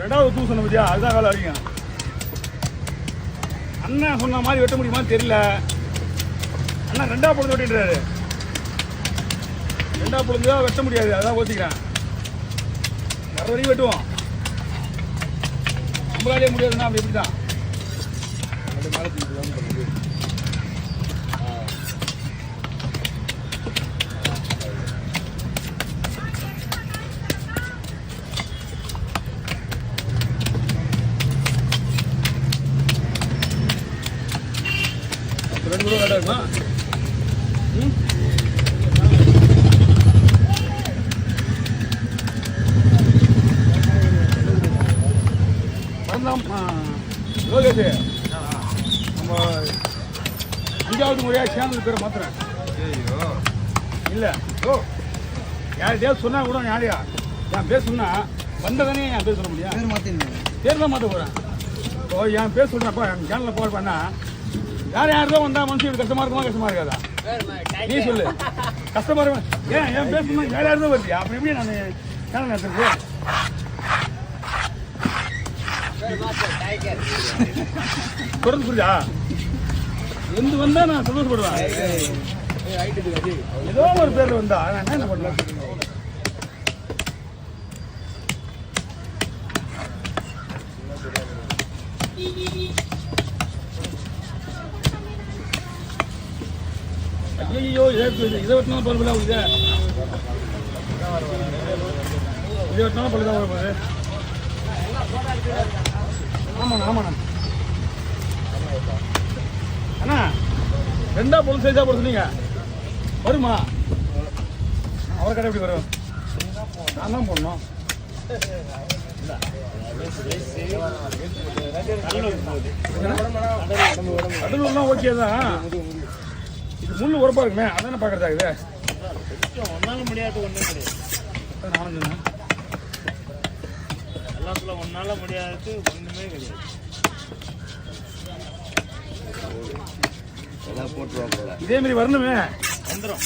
ரெண்டாவது தூ சொன்ன பத்தியா அதுதான் காலம் அடிக்கும். அண்ணன் சொன்ன மாதிரி வெட்ட முடியுமான்னு தெரியல. அண்ணா ரெண்டாவது பொழுது வெட்டிடுறாரு. ரெண்டாவது பொழுது தான் வெட்ட முடியாது, அதான் ஓசிக்கிறேன். வர வரைக்கும் வெட்டுவோம். நம்மளாலே முடியாதுன்னா அப்படி எப்படி தான் ரெண்டு கூட கரெக்டாக இருக்குமா? லோகேஷ், நம்ம 5வது முறையாக சேனல் பேரை மாத்துறேன். இல்லை ஓ யார்கிட்டயா சொன்னா கூட யாரையா என் பேர் சொன்னா வந்ததானே என் பேர் சொல்ல முடியும். பேர் மாற்றிருந்தேன், பேர் தான் மாற்ற போகிறேன். ஓ என் பேர் சொல்கிறேன்ப்பா, என் சேனலில் போர் பண்ணா யார் தான் வந்தால் மனுஷன் கஷ்டமாக இருக்குமா கஷ்டமாக இருக்காதா? நீ சொல்லு. கஷ்டமாக இருக்கும் ஏன் என் பேர் சொன்னா யார் தான் வருது? அப்படி எப்படி நான் சேனல் நடத்துறது? தொடர்ந்து புரியுதா? எந்த வந்தா நான் சந்தோஷப்படுவேன். ஏதோ ஒரு பேர்ல வந்தா நான் என்ன பண்ணலாம்? ஐயோ இதை வெட்டினா பரவாயில்ல. இதை வெட்டினா பரவாயில்ல வரும்போது. ஆமாண்ணா ஆமாண்ணா. அண்ணா ரெண்டா பொருள் சைஸாக போட சொன்னீங்க, வருமா? அவரை கடை எப்படி வரும்? நான் தான் போடணும். கடலூர்லாம் ஓகே தான். இது முள்ளு உரப்பா இருக்குமே, அதானே பார்க்கறதா இது. ஒன்னாலும் முடியாது ஒன்றும் கிடையாது. நானும் சொன்னேன் எல்லாத்துல ஒன்னால முடியாது ஒண்ணுமே கிடையாது. இதே மாதிரி வரணுமே வந்துடும்.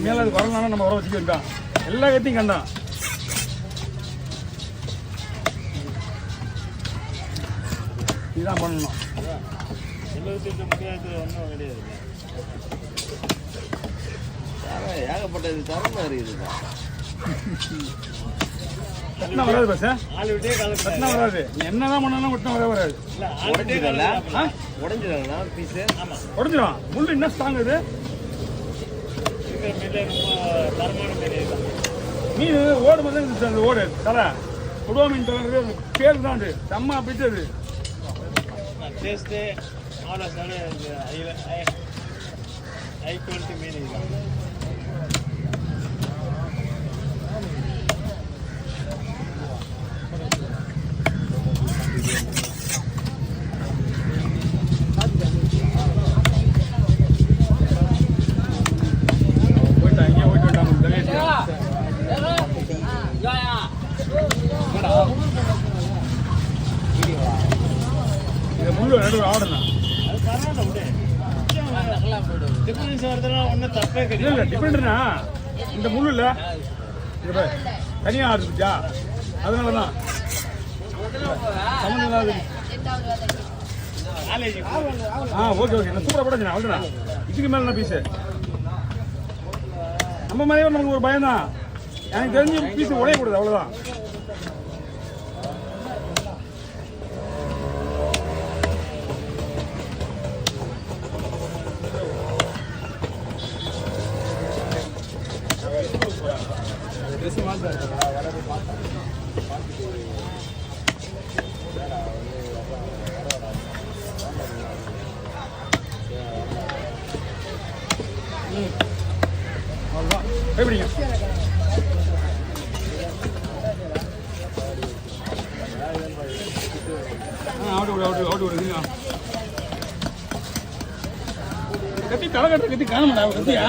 மேல அது வரணும்னா நம்ம உரம் வச்சுக்க வேண்டாம். எல்லா கத்தையும் கண்டான். இதுதான் பண்ணணும். முடியாது ஒன்றும் கிடையாது. ஏகப்பட்டது தரமா இருக்குது. கட்டினா வராது பஸ், கட்டினா வராது. என்னதான் பண்ணாலும் கட்டினா வராது. உடஞ்சிடும். முள்ளு என்ன ஸ்ட்ராங் இது. மீன் ஓடு மாதிரி அந்த ஓடு தலை கொடுவா மீன் தலை பேர் தான் அது. செம்ம பிடிச்சது. மீன் முள்ளு நடுவில் ஆடணும். டிஃபரெண்ட்னா இந்த முள்ளு இல்லை தனியாக ஆடுச்சா, அதனால தான் சம்மந்தம். ஓகே ஓகே நான் சூப்பராக போட்டேன். அவ்வளோண்ணா இதுக்கு மேலே நான் பீஸு நம்ம மாதிரியே நமக்கு ஒரு பயம் தான். எனக்கு தெரிஞ்சு பீஸு உடையக்கூடாது, அவ்வளோதான். எப்படிங்க கத்தி தலை கட்டுற கத்தி காண மாட்டா கத்தியா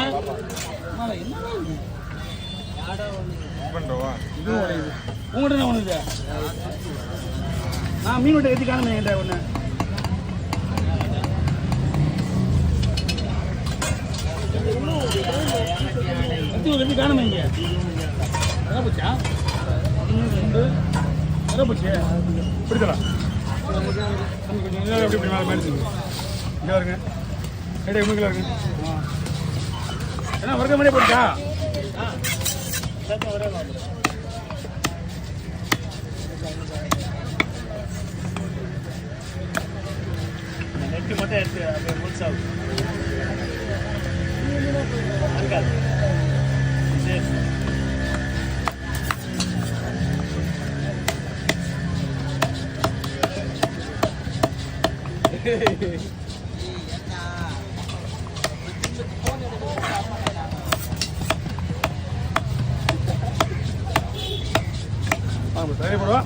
உங்கள்கிட்ட ஒன்று நான் மீன் வெட்ட கத்தி காணுமே என்கிட்ட ஒன்று கத்தி காணுமே இங்கே எதை போச்சா எதை போச்சு பிடிக்கலாம் கொஞ்சம் எப்படி இப்படி மேலே மேடிச்சு இங்கே வருங்க எடை இவங்களுக்குள்ள இருக்கு ஏன்னா வர்க்க மாதிரியே போட்டா நெட்டு மட்டும் எடுத்து அப்படியே முழுசாகும் சரி சரி போடுவா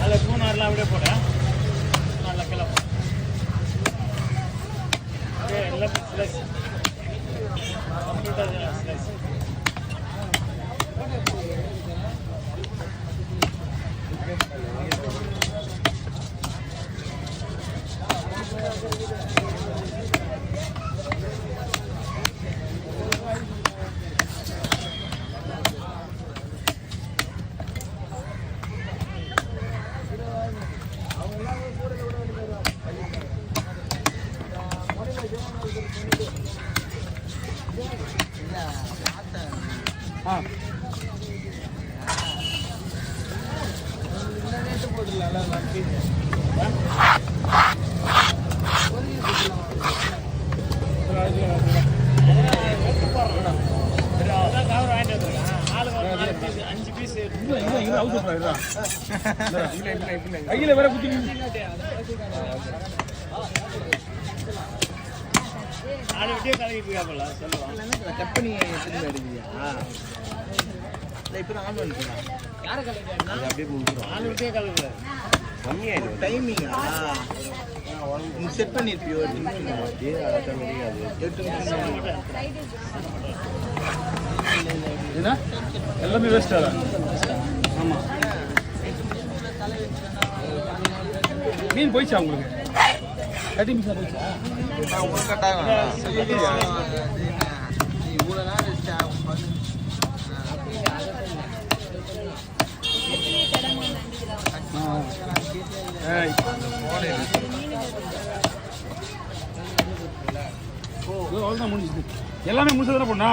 அதில் பூனார்லாம் அப்படியே போட நல்லா கிளம்பும் அப்படியே எல்லாம் ஸ்லைஸ் கம்ப்யூட்டர் ஸ்லைஸ் கையில வேற குத்தி நாலு விட்டியே கலக்கிட்டு இருக்காப்புல சொல்லுவான் கம்பெனி திரும்ப எடுக்கிறியா இப்போ தான் ஆன் பண்ணிக்கலாம் யாரை கலக்கிறாங்க அப்படியே முடிச்சிடும் நாலு விட்டியே கலக்குது கம்மியாயிடும் டைமிங்கா நீ செட் பண்ணிருப்பியோ 8 நிமிஷம் ஆட்டோமேட்டிக்காக 8 நிமிஷம் என்ன எல்லாமே வேஸ்டா ஆமா மீன் போயிச்சா உங்களுக்கு கட்டி மீன் போயிச்சா உங்களுக்கு கட்டாயம் இவ்வளோ நாள் எல்லாமே முடிச்சதானே பொண்ணா